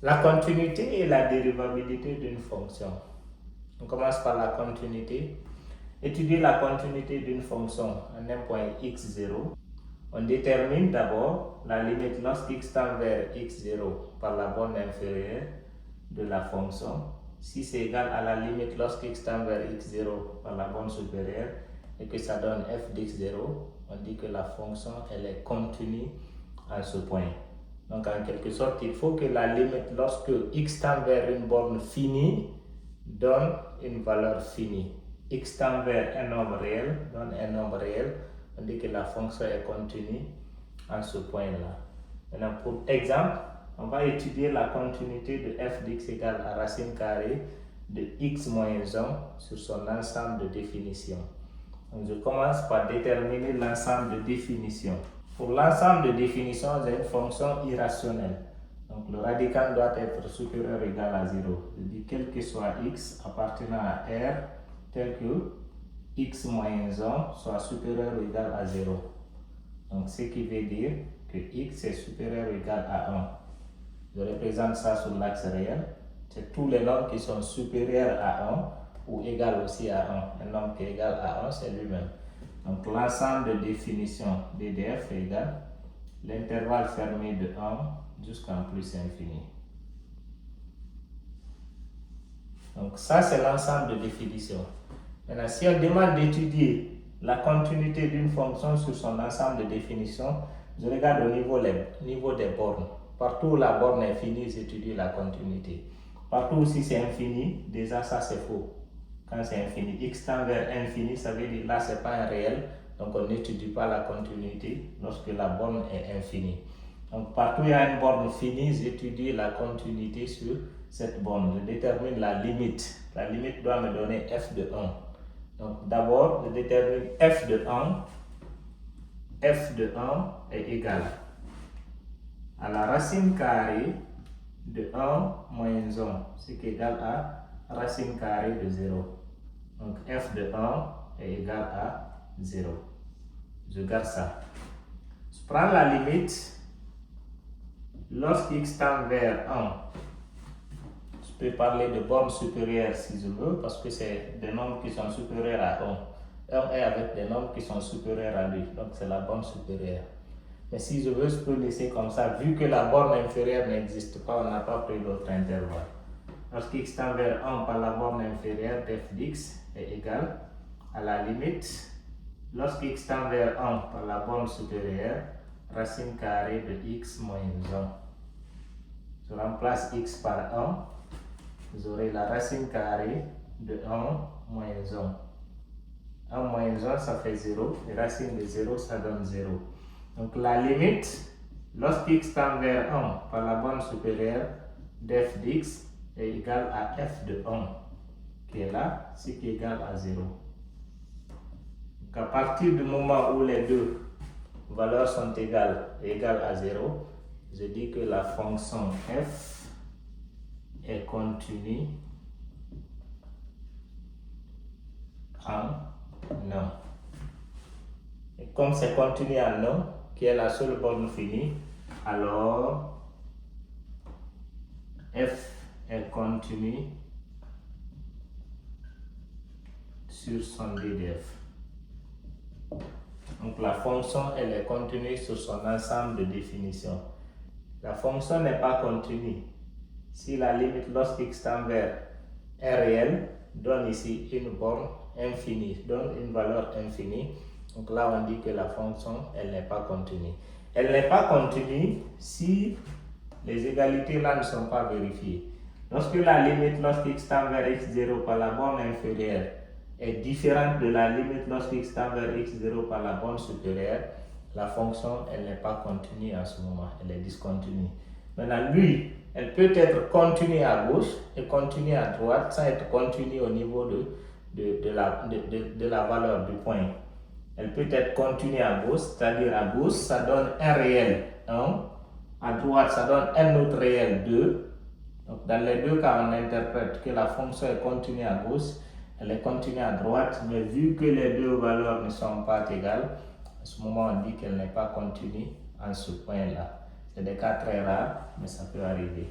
La continuité et la dérivabilité d'une fonction. On commence par la continuité. Étudier la continuité d'une fonction en un point x0. On détermine d'abord la limite lorsqu'x tend vers x0 par la borne inférieure de la fonction. Si c'est égal à la limite lorsqu'x tend vers x0 par la borne supérieure et que ça donne f d'x0, on dit que la fonction elle est continue à ce point. Donc en quelque sorte, il faut que la limite lorsque x tend vers une borne finie donne une valeur finie. X tend vers un nombre réel donne un nombre réel. On dit que la fonction est continue en ce point-là. Maintenant, pour exemple, on va étudier la continuité de f d'x égale à racine carrée de x moins 1 sur son ensemble de définitions. Donc, je commence par déterminer l'ensemble de définitions. Pour l'ensemble de définitions, j'ai une fonction irrationnelle. Donc, le radical doit être supérieur ou égal à 0. Je dis quel que soit x appartenant à R, tel que x moins 1 soit supérieur ou égal à 0. Donc, ce qui veut dire que x est supérieur ou égal à 1. Je représente ça sur l'axe réel. C'est tous les nombres qui sont supérieurs à 1 ou égal aussi à 1. Un nombre qui est égal à 1, c'est lui-même. Donc, l'ensemble de définitions d'EDF est égal l'intervalle fermé de 1 jusqu'à plus infini. Donc, ça, c'est l'ensemble de définitions. Maintenant, si on demande d'étudier la continuité d'une fonction sur son ensemble de définitions, je regarde au niveau des bornes. Partout où la borne est finie, j'étudie la continuité. Partout où si c'est infini, déjà ça c'est faux. Quand c'est infini, x tend vers infini, ça veut dire là c'est pas un réel, donc on n'étudie pas la continuité lorsque la borne est infinie. Donc partout où il y a une borne finie, j'étudie la continuité sur cette borne. Je détermine la limite. La limite doit me donner f de 1. Donc d'abord, je détermine f de 1. F de 1 est égal à la racine carrée de 1 moins 1, ce qui est égal à racine carrée de 0. Donc f de 1 est égal à 0. Je garde ça. Je prends la limite lorsqu'x tend vers 1. Je peux parler de borne supérieure si je veux, parce que c'est des nombres qui sont supérieurs à 1. 1 est avec des nombres qui sont supérieurs à lui, donc c'est la borne supérieure. Mais si je veux, je peux laisser comme ça, vu que la borne inférieure n'existe pas, on n'a pas pris d'autre intervalle. Lorsqu'x tend vers 1 par la borne inférieure, f d'x est égal à la limite, lorsqu'x tend vers 1 par la borne supérieure, racine carrée de x moins 1. Je remplace x par 1, j'aurai la racine carrée de 1 moins 1. 1 moins 1, ça fait 0, et racine de 0, ça donne 0. Donc la limite, lorsqu'x tend vers 1 par la borne supérieure d'f d'x est égale à f de 1, qui est là, ce qui est égal à 0. Donc à partir du moment où les deux valeurs sont égales à 0, je dis que la fonction f est continue en 1. Et comme c'est continu en 1, qui est la seule borne finie, alors f est continue sur son DDF. Donc la fonction elle est continue sur son ensemble de définitions. La fonction n'est pas continue si la limite lorsqu'x tend vers un réel donne ici une borne infinie, donne une valeur infinie. Donc là on dit que la fonction elle n'est pas continue. Elle n'est pas continue si les égalités là ne sont pas vérifiées. Lorsque la limite lorsqu'x tend vers x0 par la borne inférieure est différente de la limite lorsqu'x tend vers x0 par la borne supérieure, la fonction elle n'est pas continue à ce moment, elle est discontinue. Maintenant lui, elle peut être continue à gauche et continue à droite sans être continue au niveau de la valeur du point. Elle peut être continue à gauche, c'est-à-dire à gauche ça donne un réel 1, à droite ça donne un autre réel 2. Donc dans les deux cas on interprète que la fonction est continue à gauche, elle est continue à droite, mais vu que les deux valeurs ne sont pas égales, à ce moment on dit qu'elle n'est pas continue en ce point-là. C'est des cas très rares, mais ça peut arriver.